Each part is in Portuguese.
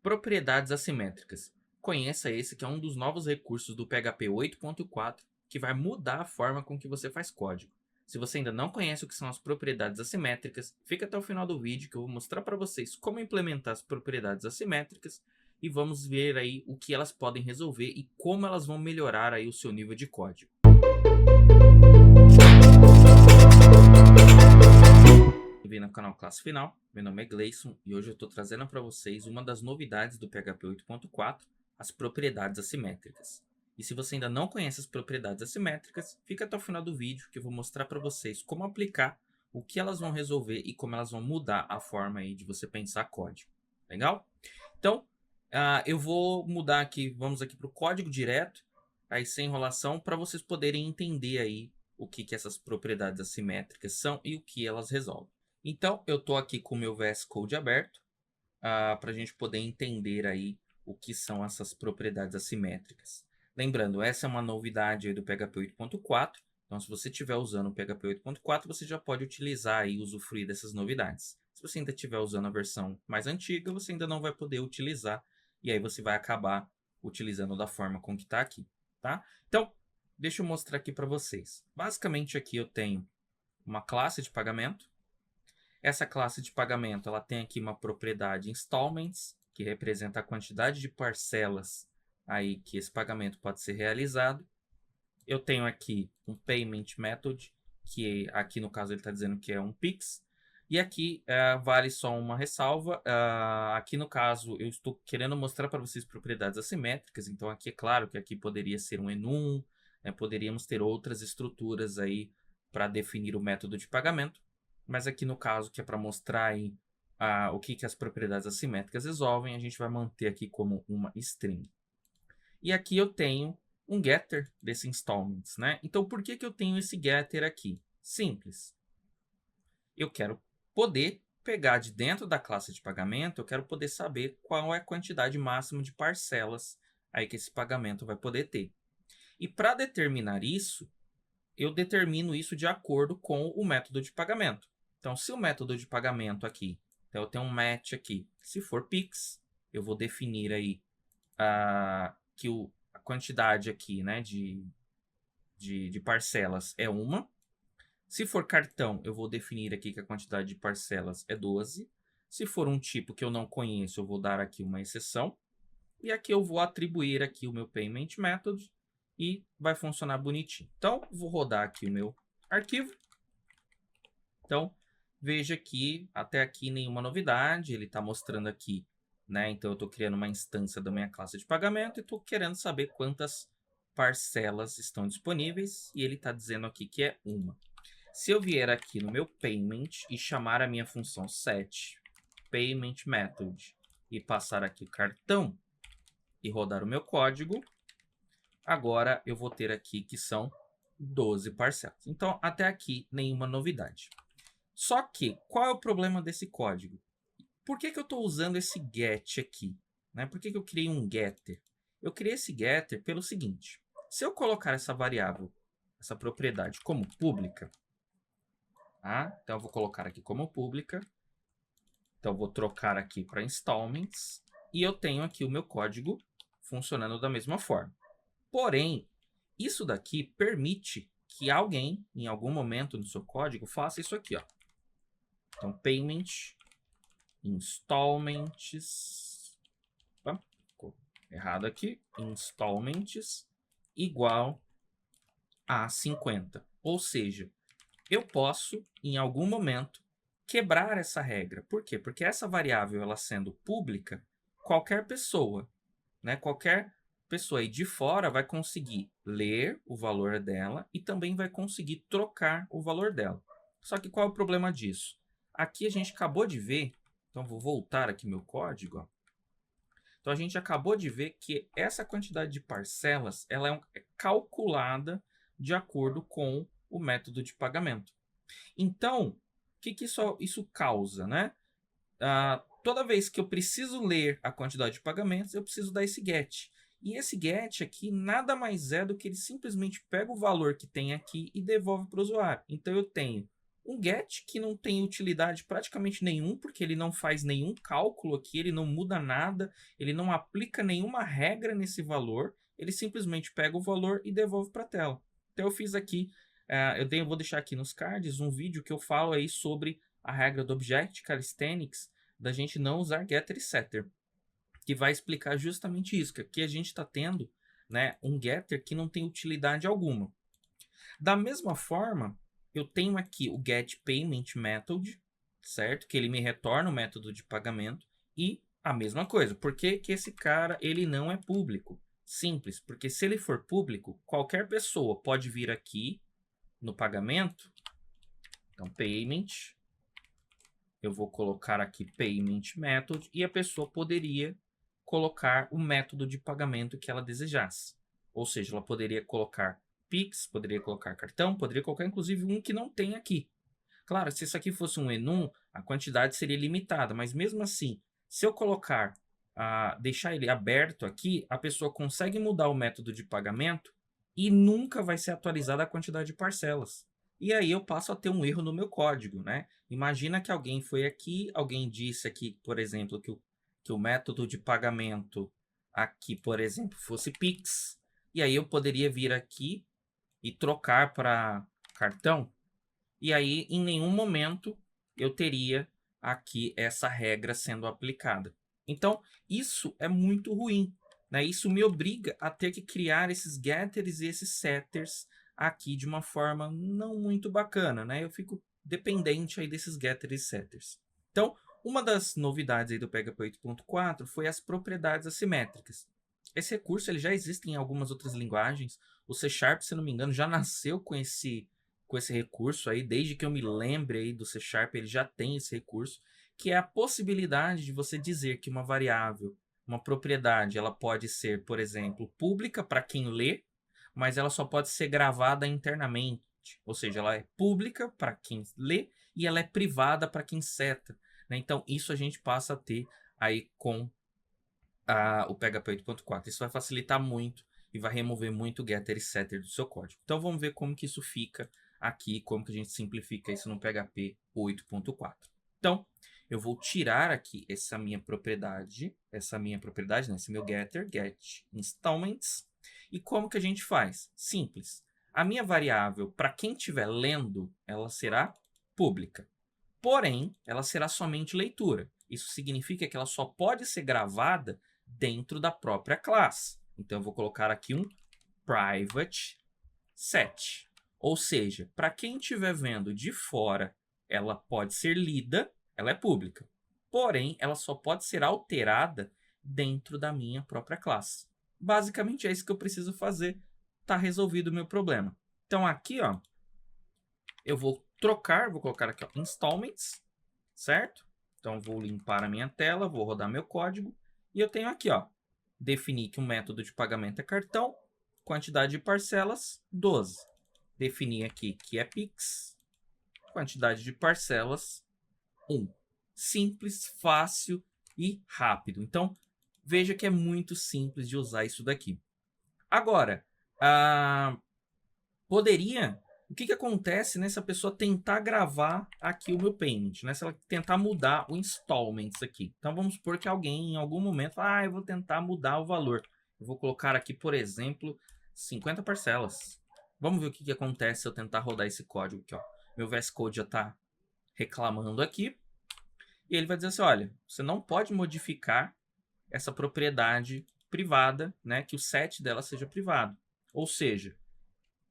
Propriedades assimétricas. Conheça esse que é um dos novos recursos do PHP 8.4 que vai mudar a forma com que você faz código. Se você ainda não conhece o que são as propriedades assimétricas, fica até o final do vídeo que eu vou mostrar para vocês como implementar as propriedades assimétricas e vamos ver aí o que elas podem resolver e como elas vão melhorar aí o seu nível de código. Bem-vindo ao canal Classe Final, meu nome é Gleison e hoje eu estou trazendo para vocês uma das novidades do PHP 8.4, as propriedades assimétricas. E se você ainda não conhece as propriedades assimétricas, fica até o final do vídeo que eu vou mostrar para vocês como aplicar, o que elas vão resolver e como elas vão mudar a forma aí de você pensar código. Legal? Então, eu vou mudar aqui, vamos aqui para o código direto, aí sem enrolação, para vocês poderem entender aí o que essas propriedades assimétricas são e o que elas resolvem. Então, eu estou aqui com o meu VS Code aberto, para a gente poder entender aí o que são essas propriedades assimétricas. Lembrando, essa é uma novidade aí do PHP 8.4, então se você estiver usando o PHP 8.4, você já pode utilizar e usufruir dessas novidades. Se você ainda estiver usando a versão mais antiga, você ainda não vai poder utilizar, e aí você vai acabar utilizando da forma como que está aqui, tá? Então, deixa eu mostrar aqui para vocês. Basicamente aqui eu tenho uma classe de pagamento. Essa classe de pagamento ela tem aqui uma propriedade installments, que representa a quantidade de parcelas aí que esse pagamento pode ser realizado. Eu tenho aqui um payment method, que aqui no caso ele está dizendo que é um Pix. E aqui vale só uma ressalva. Aqui no caso eu estou querendo mostrar para vocês propriedades assimétricas. Então aqui é claro que aqui poderia ser um enum, né, poderíamos ter outras estruturas aí para definir o método de pagamento. Mas aqui no caso, que é para mostrar aí, o que as propriedades assimétricas resolvem, a gente vai manter aqui como uma string. E aqui eu tenho um getter desse installments, né? Então, por que eu tenho esse getter aqui? Simples. Eu quero poder pegar de dentro da classe de pagamento, eu quero poder saber qual é a quantidade máxima de parcelas aí que esse pagamento vai poder ter. E para determinar isso, eu determino isso de acordo com o método de pagamento. Então, se o método de pagamento aqui, então eu tenho um match aqui, se for Pix, eu vou definir aí que a quantidade aqui, né, de parcelas é 1. Se for cartão, eu vou definir aqui que a quantidade de parcelas é 12. Se for um tipo que eu não conheço, eu vou dar aqui uma exceção. E aqui eu vou atribuir aqui o meu payment method e vai funcionar bonitinho. Então, vou rodar aqui o meu arquivo. Então, veja que até aqui nenhuma novidade. Ele está mostrando aqui, né? Então, eu estou criando uma instância da minha classe de pagamento e estou querendo saber quantas parcelas estão disponíveis. E ele está dizendo aqui que é 1. Se eu vier aqui no meu payment e chamar a minha função set payment method e passar aqui o cartão e rodar o meu código, agora eu vou ter aqui que são 12 parcelas. Então, até aqui, nenhuma novidade. Só que, qual é o problema desse código? Por que eu estou usando esse get aqui? Né? Por que eu criei um getter? Eu criei esse getter pelo seguinte. Se eu colocar essa variável, essa propriedade como pública, então eu vou colocar aqui como pública. Então, eu vou trocar aqui para installments. E eu tenho aqui o meu código funcionando da mesma forma. Porém, isso daqui permite que alguém, em algum momento do seu código, faça isso aqui. Ó. Então, payment, installments, opa, ficou errado aqui, installments, igual a 50. Ou seja, eu posso, em algum momento, quebrar essa regra. Por quê? Porque essa variável, ela sendo pública, qualquer pessoa, né, qualquer pessoa aí de fora vai conseguir ler o valor dela e também vai conseguir trocar o valor dela. Só que qual é o problema disso? Aqui a gente acabou de ver, então vou voltar aqui meu código. Ó. Então a gente acabou de ver que essa quantidade de parcelas ela é calculada de acordo com o método de pagamento. Então, o que isso causa, né? Toda vez que eu preciso ler a quantidade de pagamentos, eu preciso dar esse get. E esse get aqui nada mais é do que ele simplesmente pega o valor que tem aqui e devolve para o usuário. Então, eu tenho Um get que não tem utilidade praticamente nenhum, porque ele não faz nenhum cálculo aqui, ele não muda nada, ele não aplica nenhuma regra nesse valor, ele simplesmente pega o valor e devolve para a tela. Então eu fiz aqui, eu vou deixar aqui nos cards um vídeo que eu falo aí sobre a regra do Object Calisthenics, da gente não usar getter e setter, que vai explicar justamente isso, que aqui a gente está tendo, né, um getter que não tem utilidade alguma. Da mesma forma, eu tenho aqui o getPaymentMethod, certo? Que ele me retorna o método de pagamento. E a mesma coisa, por que que esse cara ele não é público? Simples, porque se ele for público, qualquer pessoa pode vir aqui no pagamento. Então, payment. Eu vou colocar aqui payment method e a pessoa poderia colocar o método de pagamento que ela desejasse. Ou seja, ela poderia colocar Pix, poderia colocar cartão, poderia colocar inclusive um que não tem aqui. Claro, se isso aqui fosse um enum, a quantidade seria limitada, mas mesmo assim, se eu colocar, deixar ele aberto aqui, a pessoa consegue mudar o método de pagamento e nunca vai ser atualizada a quantidade de parcelas. E aí eu passo a ter um erro no meu código, né? Imagina que alguém foi aqui, alguém disse aqui, por exemplo, que o método de pagamento aqui, por exemplo, fosse Pix. E aí eu poderia vir aqui e trocar para cartão. E aí, em nenhum momento, eu teria aqui essa regra sendo aplicada. Então, isso é muito ruim, né? Isso me obriga a ter que criar esses getters e esses setters aqui de uma forma não muito bacana, né? Eu fico dependente aí desses getters e setters. Então, uma das novidades aí do PHP 8.4 foi as propriedades assimétricas. Esse recurso ele já existe em algumas outras linguagens. O C Sharp, se não me engano, já nasceu com esse recurso aí, desde que eu me lembre aí do C Sharp, ele já tem esse recurso, que é a possibilidade de você dizer que uma variável, uma propriedade, ela pode ser, por exemplo, pública para quem lê, mas ela só pode ser gravada internamente. Ou seja, ela é pública para quem lê e ela é privada para quem seta, né? Então, isso a gente passa a ter aí com o PHP 8.4. Isso vai facilitar muito e vai remover muito o getter e setter do seu código. Então, vamos ver como que isso fica aqui, como que a gente simplifica isso no PHP 8.4. Então, eu vou tirar aqui essa minha propriedade, né, esse meu getter, get installments. E como que a gente faz? Simples. A minha variável, para quem estiver lendo, ela será pública. Porém, ela será somente leitura. Isso significa que ela só pode ser gravada dentro da própria classe. Então, eu vou colocar aqui um private set. Ou seja, para quem estiver vendo de fora, ela pode ser lida, ela é pública. Porém, ela só pode ser alterada dentro da minha própria classe. Basicamente, é isso que eu preciso fazer. Está resolvido o meu problema. Então, aqui, ó, eu vou trocar, vou colocar aqui, ó, installments, certo? Então, vou limpar a minha tela, vou rodar meu código. E eu tenho aqui, ó, definir que o método de pagamento é cartão, quantidade de parcelas, 12. Definir aqui que é Pix, quantidade de parcelas, 1. Simples, fácil e rápido. Então, veja que é muito simples de usar isso daqui. Agora, o que acontece, né, se a pessoa tentar gravar aqui o meu payment, né? Se ela tentar mudar o installments aqui. Então, vamos supor que alguém, em algum momento, fala, eu vou tentar mudar o valor. Eu vou colocar aqui, por exemplo, 50 parcelas. Vamos ver o que acontece se eu tentar rodar esse código aqui, ó. Meu VS Code já está reclamando aqui. E ele vai dizer assim, olha, você não pode modificar essa propriedade privada, né? Que o set dela seja privado. Ou seja,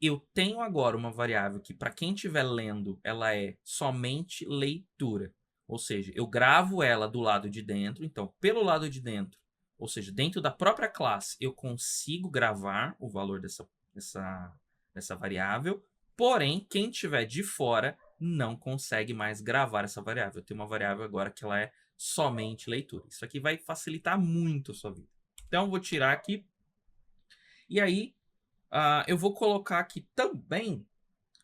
eu tenho agora uma variável que, para quem estiver lendo, ela é somente leitura. Ou seja, eu gravo ela do lado de dentro. Então, pelo lado de dentro, ou seja, dentro da própria classe, eu consigo gravar o valor dessa variável. Porém, quem estiver de fora não consegue mais gravar essa variável. Eu tenho uma variável agora que ela é somente leitura. Isso aqui vai facilitar muito a sua vida. Então, eu vou tirar aqui. E aí, eu vou colocar aqui também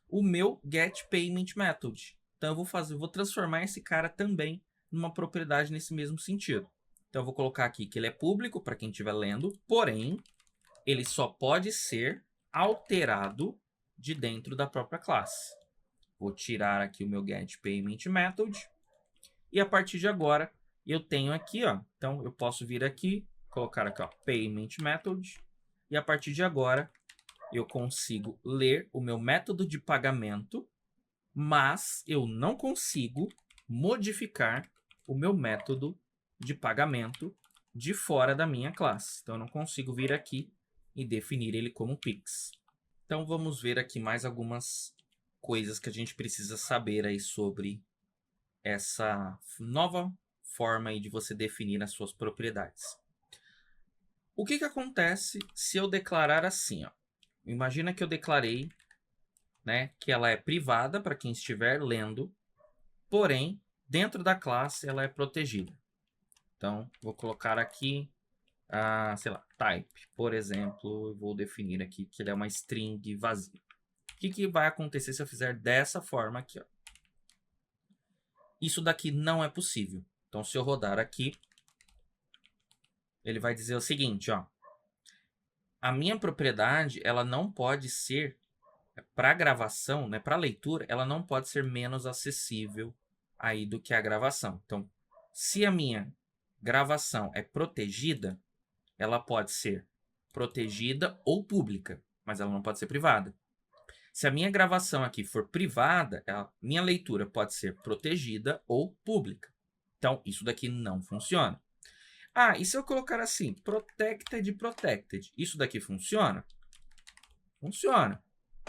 o meu getPaymentMethod. Então, eu vou transformar esse cara também numa propriedade nesse mesmo sentido. Então, eu vou colocar aqui que ele é público para quem estiver lendo, porém, ele só pode ser alterado de dentro da própria classe. Vou tirar aqui o meu getPaymentMethod. E a partir de agora, eu tenho aqui, ó. Então, eu posso vir aqui, colocar aqui, ó, paymentMethod. E a partir de agora, eu consigo ler o meu método de pagamento, mas eu não consigo modificar o meu método de pagamento de fora da minha classe. Então, eu não consigo vir aqui e definir ele como Pix. Então, vamos ver aqui mais algumas coisas que a gente precisa saber aí sobre essa nova forma aí de você definir as suas propriedades. O que acontece se eu declarar assim, ó? Imagina que eu declarei, né, que ela é privada para quem estiver lendo, porém, dentro da classe ela é protegida. Então, vou colocar aqui, sei lá, type. Por exemplo, eu vou definir aqui que ele é uma string vazia. O que vai acontecer se eu fizer dessa forma aqui, ó? Isso daqui não é possível. Então, se eu rodar aqui, ele vai dizer o seguinte, ó. A minha propriedade, ela não pode ser, para gravação, né, para leitura, ela não pode ser menos acessível aí do que a gravação. Então, se a minha gravação é protegida, ela pode ser protegida ou pública, mas ela não pode ser privada. Se a minha gravação aqui for privada, a minha leitura pode ser protegida ou pública. Então, isso daqui não funciona. E se eu colocar assim, protected, protected, isso daqui funciona? Funciona.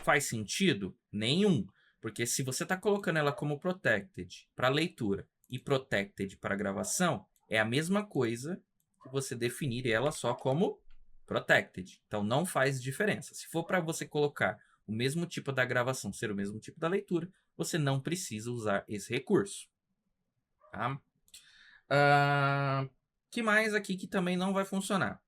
Faz sentido? Nenhum. Porque se você está colocando ela como protected para leitura e protected para gravação, é a mesma coisa que você definir ela só como protected. Então, não faz diferença. Se for para você colocar o mesmo tipo da gravação ser o mesmo tipo da leitura, você não precisa usar esse recurso. Tá? Que mais aqui que também não vai funcionar?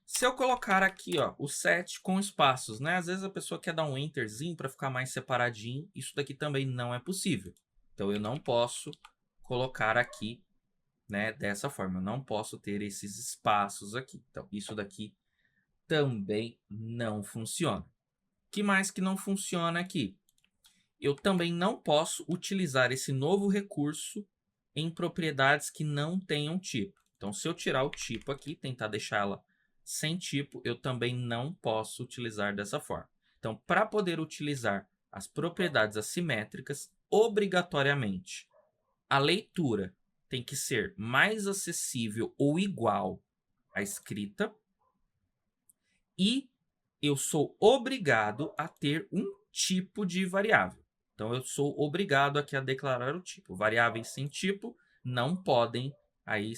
Se eu colocar aqui, ó, o set com espaços, né? Às vezes a pessoa quer dar um enterzinho para ficar mais separadinho. Isso daqui também não é possível. Então, eu não posso colocar aqui, né, dessa forma. Eu não posso ter esses espaços aqui. Então, isso daqui também não funciona. O que mais que não funciona aqui? Eu também não posso utilizar esse novo recurso em propriedades que não tenham tipo. Então, se eu tirar o tipo aqui, tentar deixá-la sem tipo, eu também não posso utilizar dessa forma. Então, para poder utilizar as propriedades assimétricas, obrigatoriamente, a leitura tem que ser mais acessível ou igual à escrita e eu sou obrigado a ter um tipo de variável. Então, eu sou obrigado aqui a declarar o tipo. Variáveis sem tipo não podem aí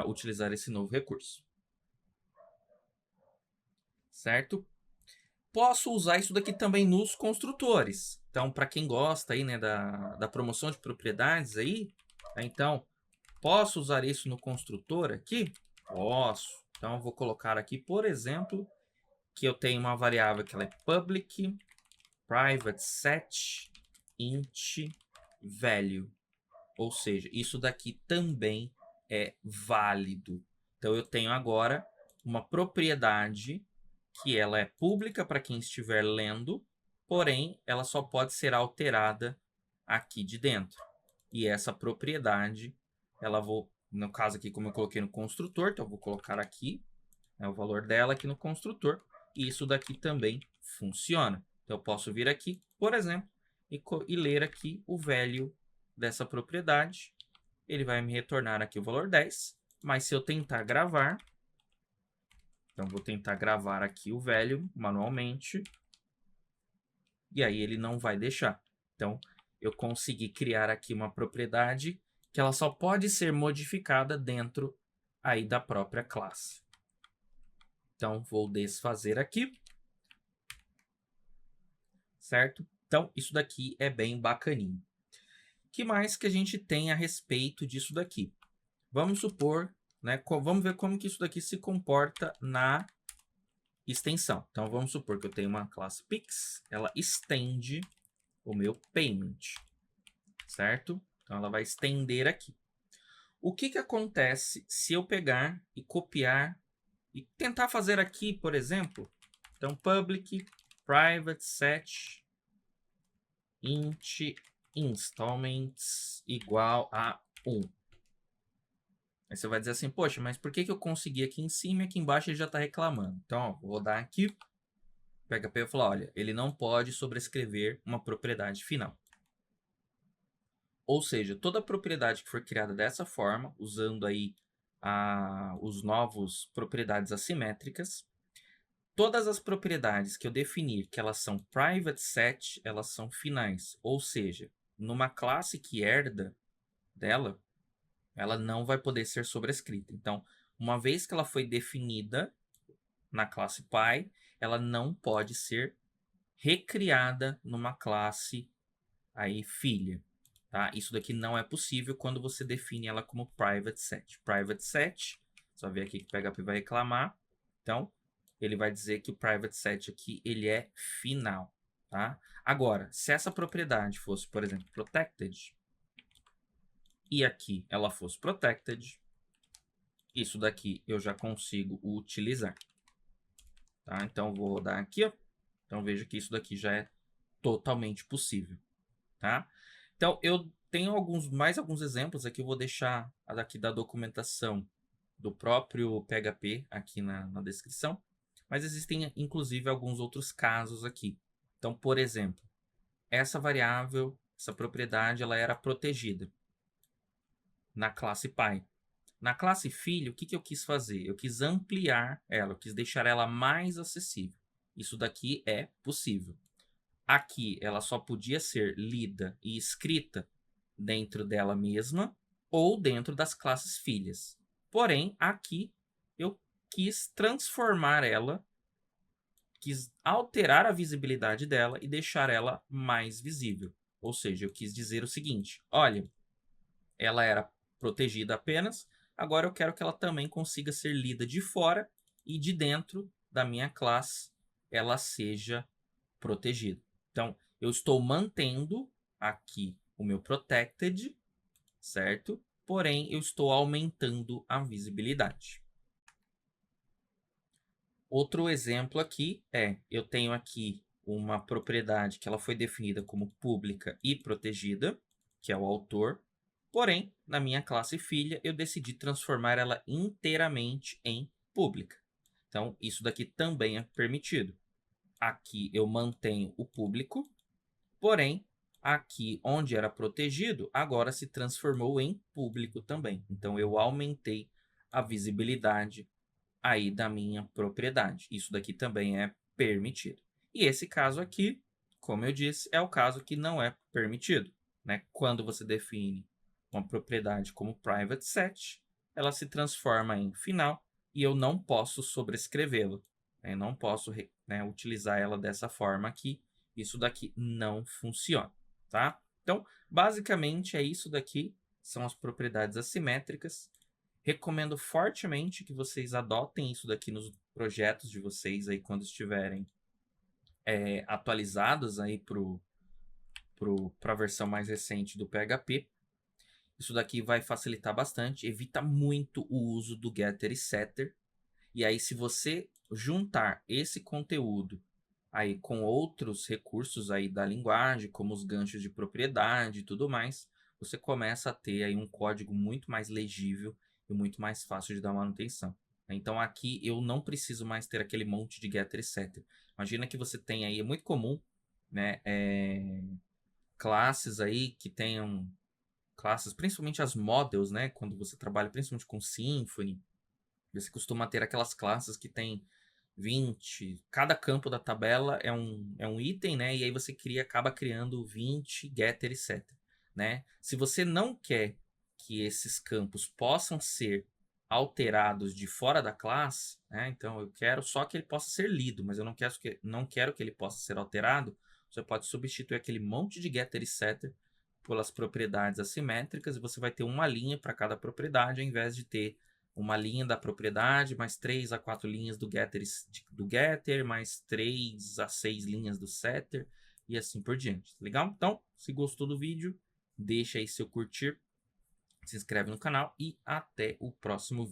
utilizar esse novo recurso. Certo? Posso usar isso daqui também nos construtores. Então, para quem gosta aí, né, da promoção de propriedades aí, então, posso usar isso no construtor aqui? Posso. Então, eu vou colocar aqui, por exemplo, que eu tenho uma variável que ela é public private set int value. Ou seja, isso daqui também é válido. Então, eu tenho agora uma propriedade que ela é pública para quem estiver lendo, porém, ela só pode ser alterada aqui de dentro. E essa propriedade, no caso aqui, como eu coloquei no construtor, então eu vou colocar aqui, né, o valor dela aqui no construtor, e isso daqui também funciona. Então, eu posso vir aqui, por exemplo, e ler aqui o value dessa propriedade. Ele vai me retornar aqui o valor 10, mas se eu tentar gravar, então vou tentar gravar aqui o value manualmente, e aí ele não vai deixar. Então, eu consegui criar aqui uma propriedade que ela só pode ser modificada dentro aí da própria classe. Então, vou desfazer aqui. Certo? Então, isso daqui é bem bacaninho. O que mais que a gente tem a respeito disso daqui? Vamos supor, né? Vamos ver como que isso daqui se comporta na extensão. Então, vamos supor que eu tenho uma classe Pix, ela estende o meu payment, certo? Então, ela vai estender aqui. O que acontece se eu pegar e copiar e tentar fazer aqui, por exemplo, então, public private set int installments igual a 1. Aí você vai dizer assim, poxa, mas por que eu consegui aqui em cima e aqui embaixo ele já está reclamando? Então, ó, vou rodar aqui, o PHP vai falar, olha, ele não pode sobrescrever uma propriedade final. Ou seja, toda propriedade que for criada dessa forma, usando aí os novos propriedades assimétricas, todas as propriedades que eu definir que elas são private set, elas são finais. Ou seja, numa classe que herda dela, ela não vai poder ser sobrescrita. Então, uma vez que ela foi definida na classe Py, ela não pode ser recriada numa classe aí filha. Tá? Isso daqui não é possível quando você define ela como private set. Private set, só ver aqui que o PHP vai reclamar. Então, ele vai dizer que o private set aqui ele é final. Tá? Agora, se essa propriedade fosse, por exemplo, protected, e aqui ela fosse protected, isso daqui eu já consigo utilizar. Tá? Então, vou rodar aqui. Ó. Então, veja que isso daqui já é totalmente possível. Tá? Então, eu tenho mais alguns exemplos aqui. Eu vou deixar aqui da documentação do próprio PHP aqui na descrição. Mas existem, inclusive, alguns outros casos aqui. Então, por exemplo, essa variável, essa propriedade, ela era protegida na classe Py. Na classe filho, o que eu quis fazer? Eu quis ampliar ela, eu quis deixar ela mais acessível. Isso daqui é possível. Aqui, ela só podia ser lida e escrita dentro dela mesma ou dentro das classes filhas. Porém, aqui eu quis transformar ela, quis alterar a visibilidade dela e deixar ela mais visível. Ou seja, eu quis dizer o seguinte, olha, ela era protegida apenas, agora eu quero que ela também consiga ser lida de fora e de dentro da minha classe ela seja protegida. Então, eu estou mantendo aqui o meu protected, certo? Porém, eu estou aumentando a visibilidade. Outro exemplo aqui eu tenho aqui uma propriedade que ela foi definida como pública e protegida, que é o autor. Porém, na minha classe filha, eu decidi transformar ela inteiramente em pública. Então, isso daqui também é permitido. Aqui eu mantenho o público, porém, aqui onde era protegido, agora se transformou em público também. Então, eu aumentei a visibilidade aí da minha propriedade. Isso daqui também é permitido. E esse caso aqui, como eu disse, é o caso que não é permitido. Né? Quando você define uma propriedade como private set, ela se transforma em final e eu não posso sobrescrevê-la. Eu não posso utilizar ela dessa forma aqui. Isso daqui não funciona. Tá? Então, basicamente é isso daqui. São as propriedades assimétricas. Recomendo fortemente que vocês adotem isso daqui nos projetos de vocês aí quando estiverem atualizados aí para a versão mais recente do PHP. Isso daqui vai facilitar bastante, evita muito o uso do getter e setter. E aí, se você juntar esse conteúdo aí com outros recursos aí da linguagem, como os ganchos de propriedade e tudo mais, você começa a ter aí um código muito mais legível e muito mais fácil de dar manutenção. Então aqui eu não preciso mais ter aquele monte de getter e setter. Imagina que você tem aí, é muito comum, né, classes aí que tenham classes, principalmente as models, né, quando você trabalha principalmente com Symfony, você costuma ter aquelas classes que tem 20, cada campo da tabela é um item, né? E aí você acaba criando 20 getter e setter, né? Se você não quer que esses campos possam ser alterados de fora da classe, né? Então eu quero só que ele possa ser lido, mas eu não quero que ele possa ser alterado. Você pode substituir aquele monte de getter e setter pelas propriedades assimétricas e você vai ter uma linha para cada propriedade, ao invés de ter uma linha da propriedade, mais 3 a 4 linhas do getter, mais 3 a 6 linhas do setter, e assim por diante. Legal? Então, se gostou do vídeo, deixa aí seu curtir, se inscreve no canal e até o próximo vídeo.